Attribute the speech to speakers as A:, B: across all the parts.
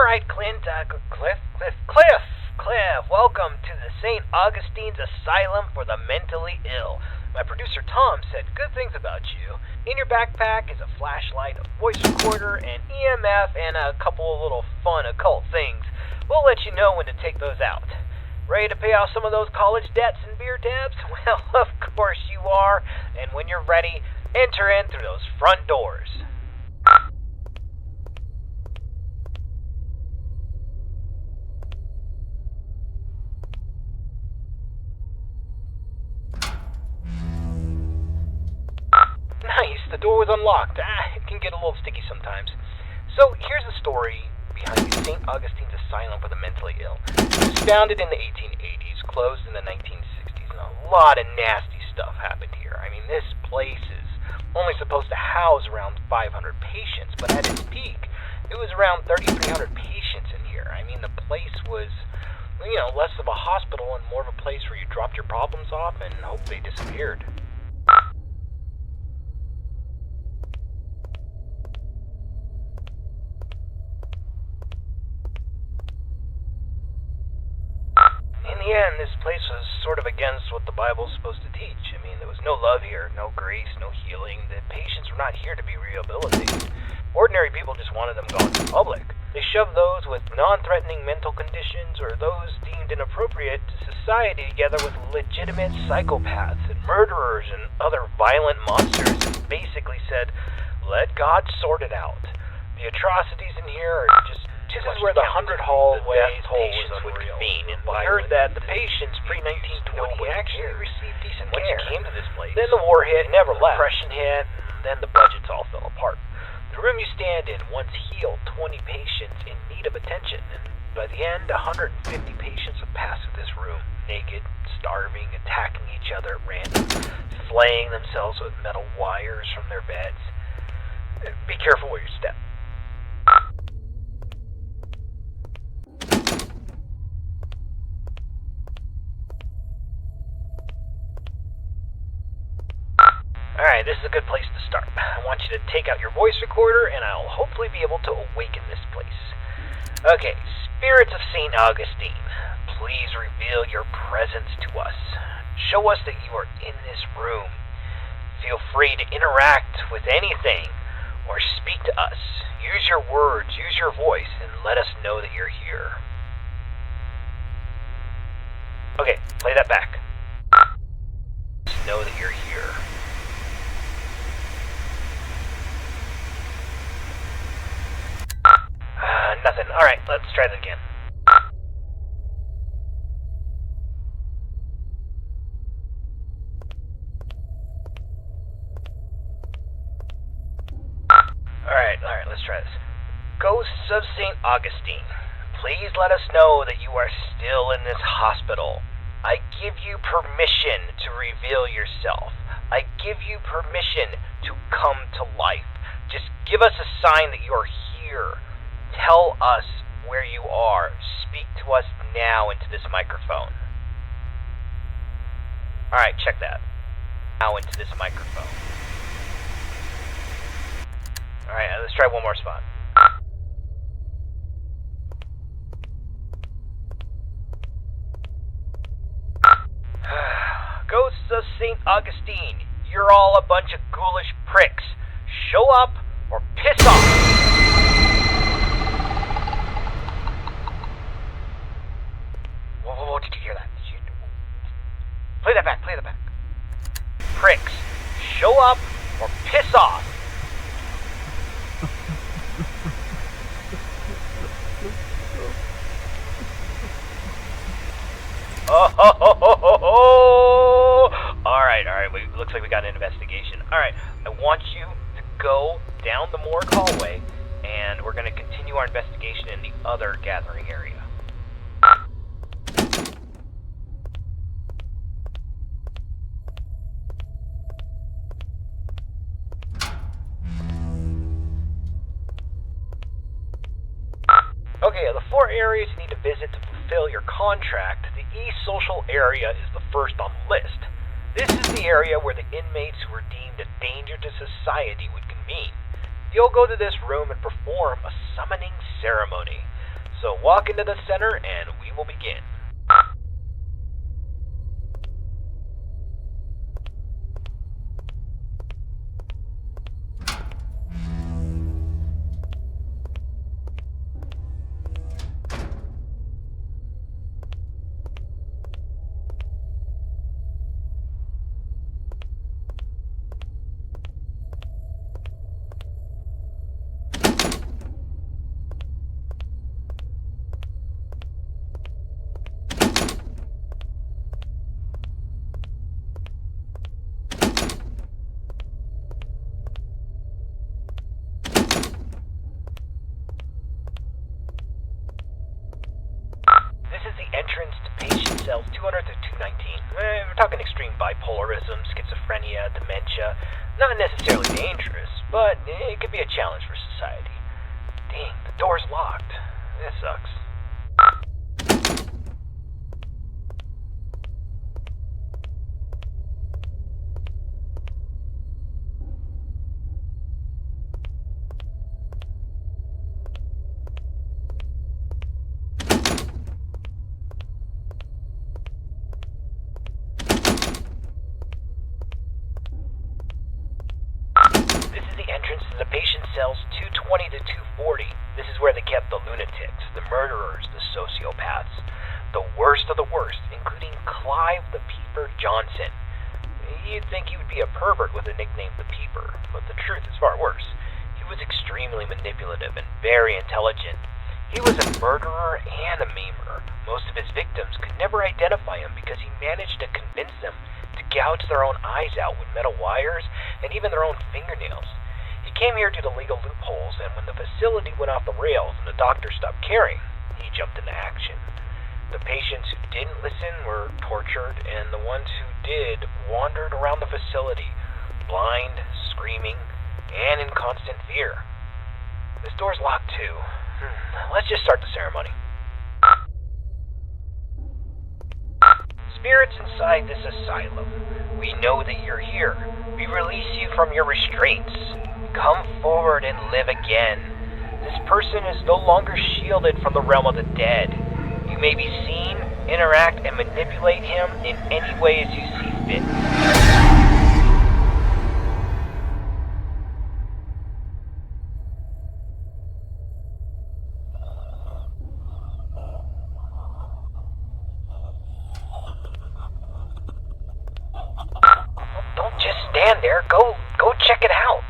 A: right, Clint, Cliff, welcome to the St. Augustine's Asylum for the Mentally Ill. My producer Tom said good things about you. In your backpack is a flashlight, a voice recorder, an EMF, and a couple of little fun occult things. We'll let you know when to take those out. Ready to pay off some of those college debts and beer tabs? Well, of course you are. And when you're ready, enter in through those front doors. Nice, the door was unlocked. It can get a little sticky sometimes. So here's the story behind the St. Augustine's Asylum for the Mentally Ill. It was founded in the 1880s, closed in the 1960s, and a lot of nasty stuff happened here. I mean, this place is only supposed to house around 500 patients, but at its peak, it was around 3,300 patients in here. I mean, the place was, less of a hospital and more of a place where you dropped your problems off and hoped they disappeared. In the end, this place was sort of against what the Bible's supposed to teach. I mean, there was no love here, no grace, no healing. The patients were not here to be rehabilitated. Ordinary people just wanted them gone to public. They shoved those with non-threatening mental conditions or those deemed inappropriate to society together with legitimate psychopaths and murderers and other violent monsters and basically said, let God sort it out. The atrocities in here are just... This is where the 100 hallways patients would convene, and we heard that the patients pre-1920 actually received decent care. Once you came to this place, then the war hit, never left. Depression hit, then the budgets all fell apart. The room you stand in once healed 20 patients in need of attention, and by the end, 150 patients would pass through this room, naked, starving, attacking each other at random, flaying themselves with metal wires from their beds. Be careful where you step. Alright, this is a good place to start. I want you to take out your voice recorder, and I'll hopefully be able to awaken this place. Okay, spirits of St. Augustine, please reveal your presence to us. Show us that you are in this room. Feel free to interact with anything, or speak to us. Use your words, use your voice, and let us know that you're here. Okay, play that back. Let us know that you're here. Nothing. Alright, let's try that again. Alright, let's try this. Ghosts of St. Augustine, please let us know that you are still in this hospital. I give you permission to reveal yourself. I give you permission to come to life. Just give us a sign that you're here. Tell us where you are. Speak to us now into this microphone. Alright, check that. Now into this microphone. Alright, let's try one more spot. Ghosts of St. Augustine, you're all a bunch of ghoulish pricks. Show up or piss off! Whoa, did you hear that? Play that back. Pricks, show up or piss off. Alright, looks like we got an investigation. Alright, I want you to go down the morgue hallway, and we're going to continue our investigation in the other gathering area. Okay, the 4 areas you need to visit to fulfill your contract, the E-Social area is the first on the list. This is the area where the inmates who were deemed a danger to society would convene. You'll go to this room and perform a summoning ceremony. So walk into the center and we will begin. Entrance to patient cells 200 to 219. We're talking extreme bipolarism, schizophrenia, dementia. Not necessarily dangerous, but it could be a challenge for society. Dang, the door's locked. This sucks. Cells 220 to 240. This is where they kept the lunatics, the murderers, the sociopaths, the worst of the worst, including Clive the Peeper Johnson. You'd think he would be a pervert with a nickname the Peeper, but the truth is far worse. He was extremely manipulative and very intelligent. He was a murderer and a maimer. Most of his victims could never identify him because he managed to convince them to gouge their own eyes out with metal wires and even their own fingernails. He came here due to legal loopholes, and when the facility went off the rails and the doctor stopped caring, he jumped into action. The patients who didn't listen were tortured, and the ones who did wandered around the facility, blind, screaming, and in constant fear. This door's locked too. Let's just start the ceremony. Spirits inside this asylum, we know that you're here. We release you from your restraints. Come forward and live again. This person is no longer shielded from the realm of the dead. You may be seen, interact, and manipulate him in any way as you see fit. Don't just stand there. Go check it out.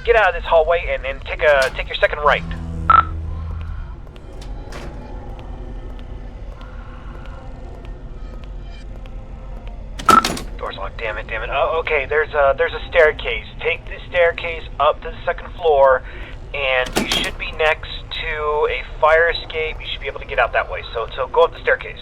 A: get out of this hallway and take your second right. Door's locked. Damn it. Oh, okay. There's a staircase. Take the staircase up to the second floor, and you should be next to a fire escape. You should be able to get out that way. So go up the staircase.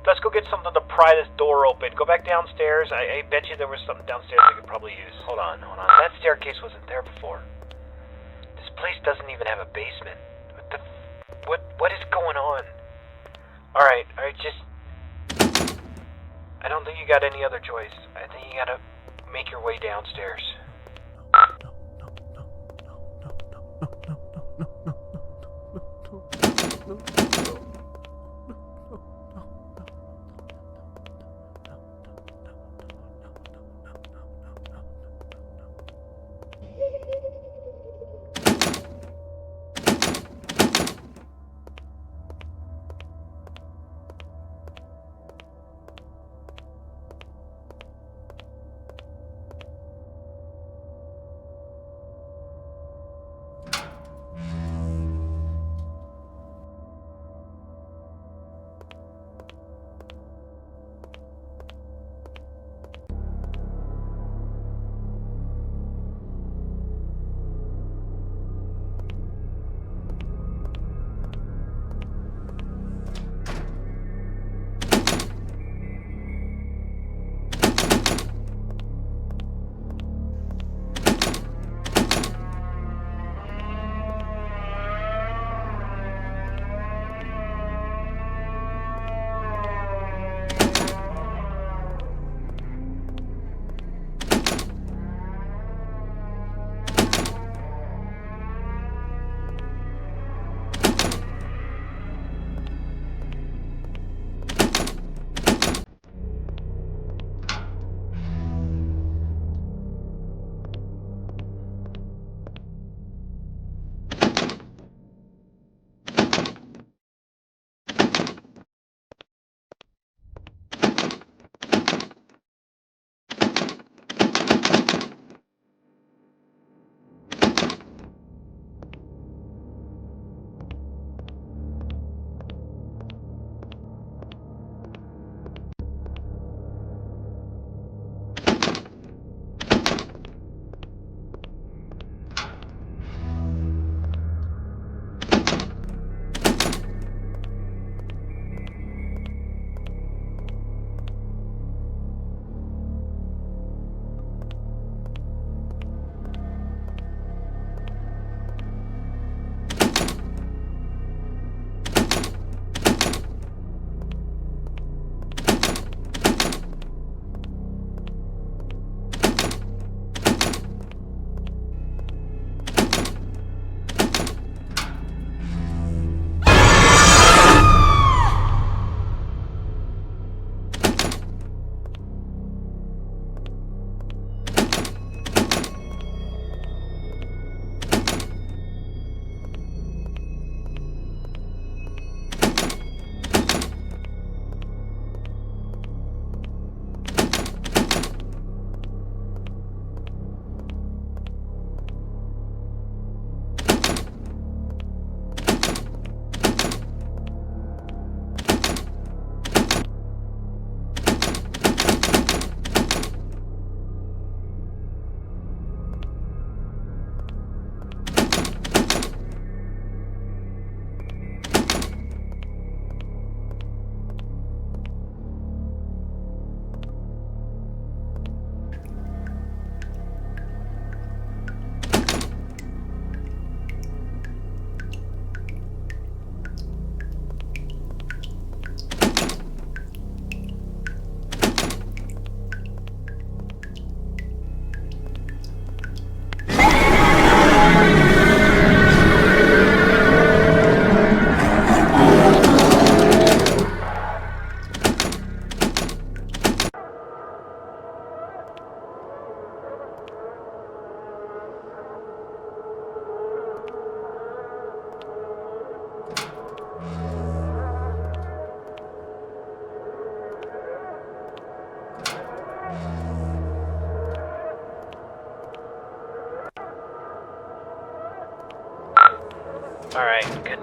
A: Let's go get something to pry this door open. Go back downstairs. I bet you there was something downstairs we could probably use. Hold on. That staircase wasn't there before. This place doesn't even have a basement. What is going on? Alright, just... I don't think you got any other choice. I think you gotta make your way downstairs.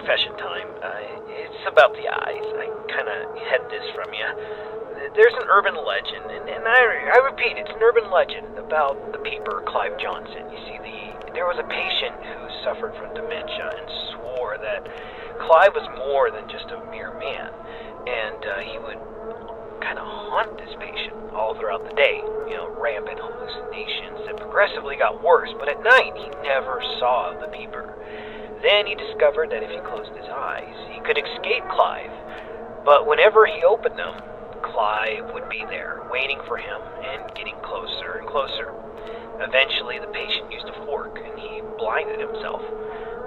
A: confession time. It's about the eyes. I kind of hid this from you. There's an urban legend, and I repeat, it's an urban legend about the peeper, Clive Johnson. You see, there was a patient who suffered from dementia and swore that Clive was more than just a mere man, and he would kind of haunt this patient all throughout the day. Rampant hallucinations that progressively got worse, but at night he never saw the peeper. Then he discovered that if he closed his eyes, he could escape Clive, but whenever he opened them, Clive would be there, waiting for him and getting closer and closer. Eventually, the patient used a fork, and he blinded himself.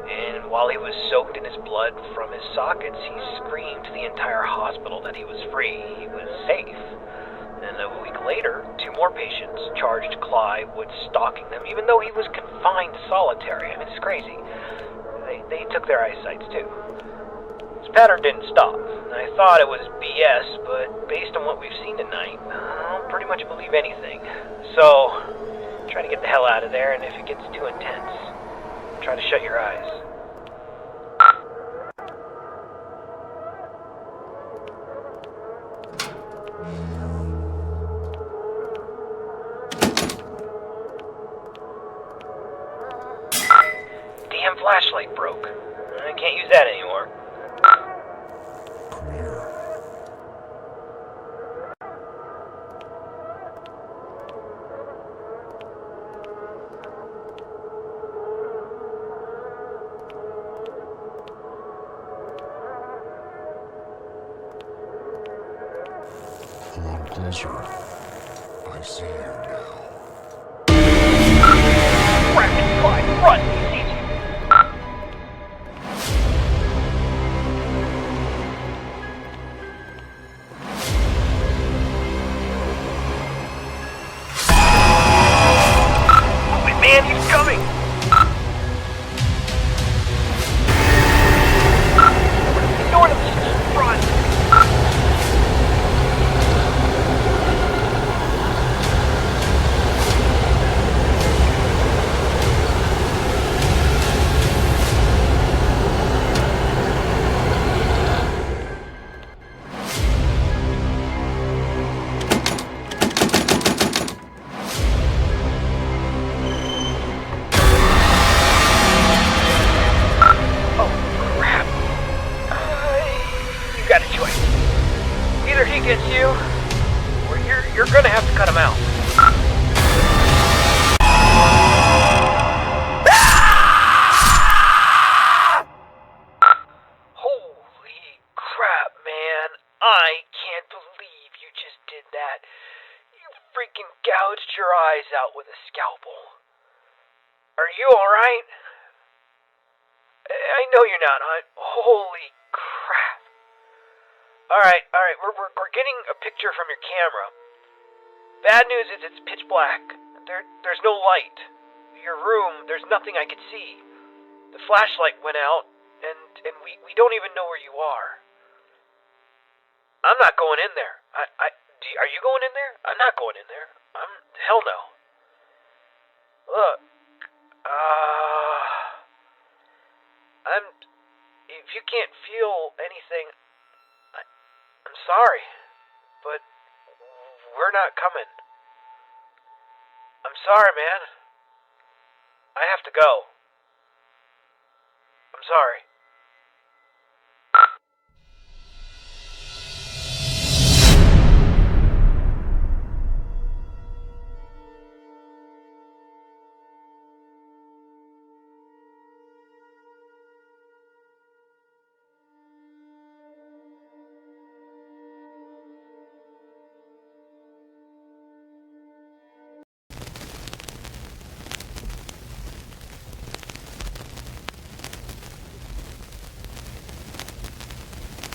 A: And while he was soaked in his blood from his sockets, he screamed to the entire hospital that he was free, he was safe. And a week later, 2 more patients charged Clive with stalking them, even though he was confined to solitary. I mean, it's crazy. They took their eyesights, too. This pattern didn't stop. I thought it was BS, but based on what we've seen tonight, I'll pretty much believe anything. So, try to get the hell out of there, and if it gets too intense, try to shut your eyes. Damn flashlight broke. I can't use that anymore.
B: Come on closer. I see you now.
A: Crap, Clive, run! He sees you! Move it, man! He's coming! Door to the front! Either he gets you, or you're gonna have to cut him out. Holy crap, man. I can't believe you just did that. You freaking gouged your eyes out with a scalpel. Are you alright? I know you're not. Holy crap. Alright, we're getting a picture from your camera. Bad news is it's pitch black. There's no light. Your room, there's nothing I could see. The flashlight went out, and we don't even know where you are. I'm not going in there. Are you going in there? I'm not going in there. Hell no. Look, if you can't feel anything, I'm sorry, but we're not coming. I'm sorry, man. I have to go. I'm sorry.